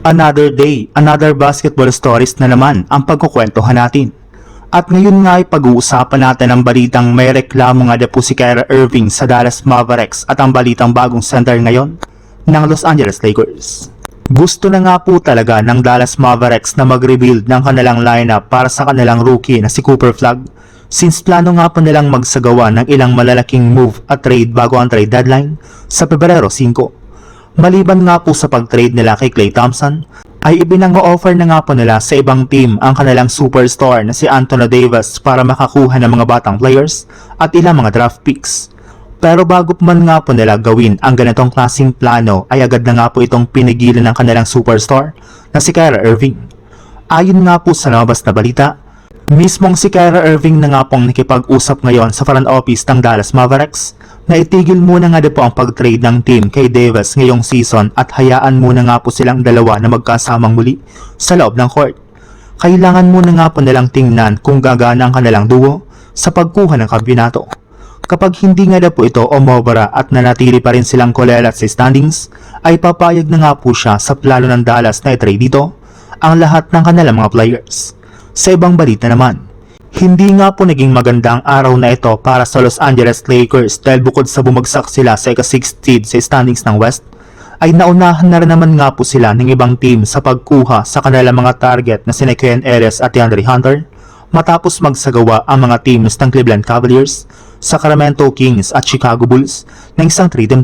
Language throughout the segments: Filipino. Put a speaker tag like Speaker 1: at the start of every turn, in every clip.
Speaker 1: Another day, another basketball stories na naman ang pagkukwentuhan natin. At ngayon nga ay pag-uusapan natin ang balitang may reklamo nga na po si Kyrie Irving sa Dallas Mavericks at ang balitang bagong center ngayon ng Los Angeles Lakers. Gusto na nga po talaga ng Dallas Mavericks na mag-rebuild ng kanilang lineup para sa kanilang rookie na si Cooper Flagg, since plano nga po nilang magsagawa ng ilang malalaking move at trade bago ang trade deadline sa Pebrero 5. Maliban nga po sa pag-trade nila kay Klay Thompson, ay ibinang-o-offer na nga po nila sa ibang team ang kanilang superstar na si Anthony Davis para makakuha ng mga batang players at ilang mga draft picks. Pero bago man nga po nila gawin ang ganitong klaseng plano ay agad na nga po itong pinigilan ng kanilang superstar na si Kyrie Irving. Ayon nga po sa lumabas na balita, mismong si Kyrie Irving na nga pong nakipag-usap ngayon sa front office ng Dallas Mavericks na itigil muna nga po ang pag-trade ng team kay Davis ngayong season at hayaan muna nga po silang dalawa na magkasamang muli sa loob ng court. Kailangan muna nga po nilang tingnan kung gagana ang kanilang duo sa pagkuha ng kampiyonato. Kapag hindi nga po ito umobra at nanatili pa rin silang kulelat sa standings, ay papayag na nga po siya sa plano ng Dallas na i-trade dito ang lahat ng kanilang mga players. Sa ibang balita naman, hindi nga po naging magandang araw na ito para sa Los Angeles Lakers dahil bukod sa bumagsak sila sa ika-6th seed sa standings ng West, ay naunahan na rin naman nga po sila ng ibang team sa pagkuha sa kanilang mga target na sina Ken Ellis at DeAndre Hunter matapos magsagawa ang mga teams ng Cleveland Cavaliers, Sacramento Kings at Chicago Bulls ng isang trade.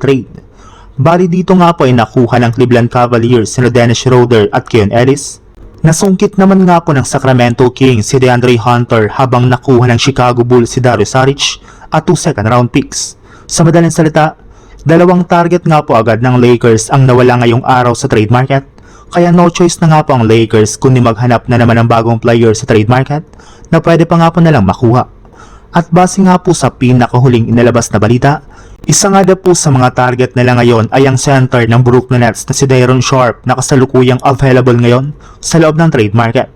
Speaker 1: Bali dito nga po ay nakuha ng Cleveland Cavaliers sina Dennis Schroeder at Ken Ellis. Nasungkit naman nga po ng Sacramento Kings si DeAndre Hunter habang nakuha ng Chicago Bulls si Dario Saric at 2 second round picks. Sa madaling salita, dalawang target nga po agad ng Lakers ang nawala ngayong araw sa trade market, kaya no choice na nga po ang Lakers kundi maghanap na naman ng bagong player sa trade market na pwede pa nga po nalang makuha. At base nga po sa pinakahuling inilabas na balita, isa nga po sa mga target nila ngayon ay ang center ng Brooklyn Nets na si Day'Ron Sharpe na kasalukuyang available ngayon sa loob ng trade market.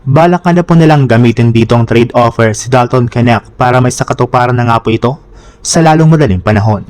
Speaker 1: Balak nga po nilang gamitin dito ang trade offer si Dalton Knecht para may sakatuparan na nga po ito sa lalong madaling panahon.